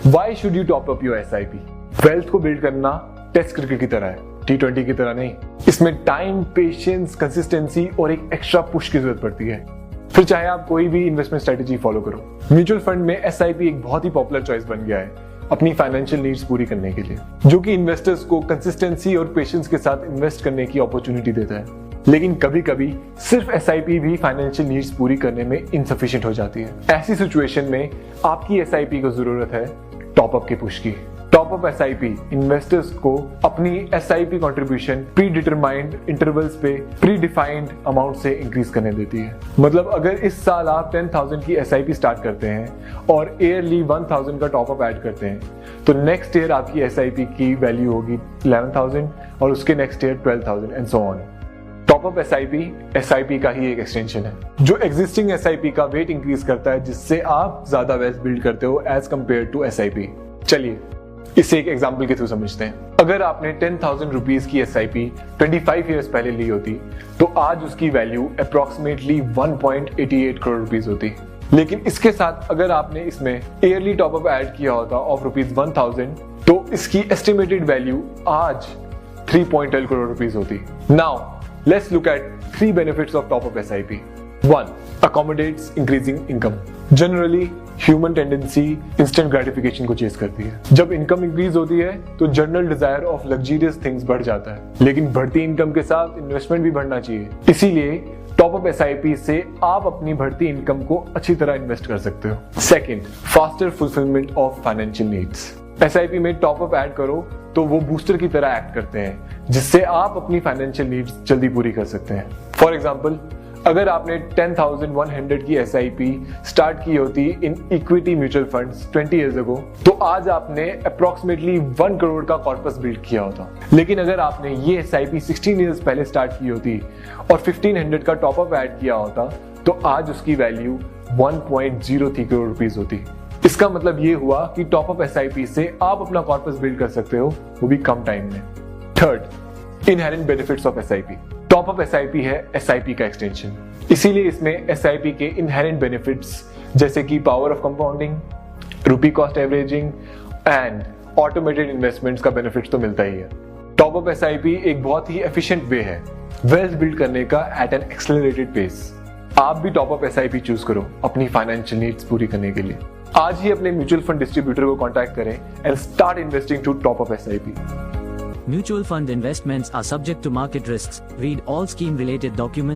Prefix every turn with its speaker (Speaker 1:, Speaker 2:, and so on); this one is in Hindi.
Speaker 1: Why should you top up your SIP? Wealth को बिल्ड करना टेस्ट क्रिकेट की तरह है, T20 की तरह नहीं। इसमें टाइम, पेशेंस, कंसिस्टेंसी और एक एक्स्ट्रा पुश की जरूरत पड़ती है। फिर चाहे आप कोई भी इन्वेस्टमेंट स्ट्रेटेजी फॉलो करो। म्यूचुअल फंड में SIP एक बहुत ही पॉपुलर चॉइस बन गया है अपनी फाइनेंशियल नीड्स पूरी करने के लिए, जो कि इन्वेस्टर्स को कंसिस्टेंसी और पेशेंस के साथ इन्वेस्ट करने की अपॉर्चुनिटी देता है। लेकिन कभी कभी सिर्फ SIP भी फाइनेंशियल नीड्स पूरी करने में इनसफिशिएंट हो जाती है। ऐसी सिचुएशन में आपकी SIP को जरूरत है टॉप अप के पुश की। टॉप अप SIP इन्वेस्टर्स को अपनी SIP contribution pre determined intervals पे प्री डिफाइंड अमाउंट से इंक्रीज करने देती है। मतलब अगर इस साल आप 10,000 की SIP स्टार्ट करते हैं और ईयरली 1,000 का टॉप अप ऐड करते हैं, तो नेक्स्ट ईयर आपकी SIP की वैल्यू होगी 11,000 और उसके next year 12,000 and so on. Top up SIP का ही एक एक्सटेंशन है जो एग्जिस्टिंग SIP का वेट इंक्रीज करता है, जिससे आप ज्यादा वेल्थ बिल्ड करते हो एज कंपेयर टू SIP। चलिए इसे एक एग्जांपल के थ्रू समझते हैं। अगर आपने 10,000 रुपीज की SIP 25 इयर्स पहले ली होती तो आज उसकी वैल्यू अप्रोक्सीमेटली 1.88 करोड़ रुपीज होती। लेकिन इसके साथ अगर आपने इसमें ईयरली टॉप अप ऐड किया होता ऑफ रुपीज 1,000 तो इसकी एस्टिमेटेड वैल्यू आज 3.12 करोड़ रुपीज होती। Now let's look at 3 benefits of top up SIP। 1. Accommodates increasing income. Generally human tendency instant gratification को चेस करती है। जब इनकम इंक्रीज होती है तो general desire of luxurious things बढ़ जाता है, लेकिन बढ़ती इनकम के साथ इन्वेस्टमेंट भी बढ़ना चाहिए। इसीलिए टॉप अप SIP से आप अपनी बढ़ती इनकम को अच्छी तरह इन्वेस्ट कर सकते हो। Second, faster fulfilment of financial needs. SIP में टॉप अप ऐड करो तो वो बूस्टर की तरह एक्ट करते हैं, जिससे आप अपनी फाइनेंशियल नीड्स जल्दी पूरी कर सकते हैं। फॉर एग्जाम्पल, अगर आपने 10,100 की SIP स्टार्ट की होती in equity mutual funds 20 years ago, तो आज आपने अप्रोक्सीमेटली 1 करोड़ का कॉर्पस बिल्ड किया होता। लेकिन अगर आपने ये SIP 16 इयर्स पहले स्टार्ट की होती और 1,500 का टॉप अप ऐड किया होता, तो आज उसकी वैल्यू 1.03 करोड़ रुपीज होती। इसका मतलब ये हुआ कि टॉप अप SIP से आप अपना कॉर्पस बिल्ड कर सकते हो, वो भी कम टाइम में। Third, inherent benefits of SIP। Top up SIP है SIP का एक्सटेंशन, इसीलिए इसमें SIP के इनहेरेंट बेनिफिट्स जैसे कि power of compounding, rupee cost averaging and automated investments का बेनिफिट तो मिलता ही है। टॉप अप SIP एक बहुत ही एफिशिएंट वे है वेल्थ बिल्ड करने का एट एन एक्सेलरेटेड पेस। आप भी टॉप अप SIP चूज करो अपनी फाइनेंशियल नीड्स पूरी करने के लिए। आज ही अपने म्यूचुअल फंड डिस्ट्रीब्यूटर को कांटेक्ट करें and start investing to top up SIP।
Speaker 2: Mutual fund investments are subject to market risks. Read all scheme related documents.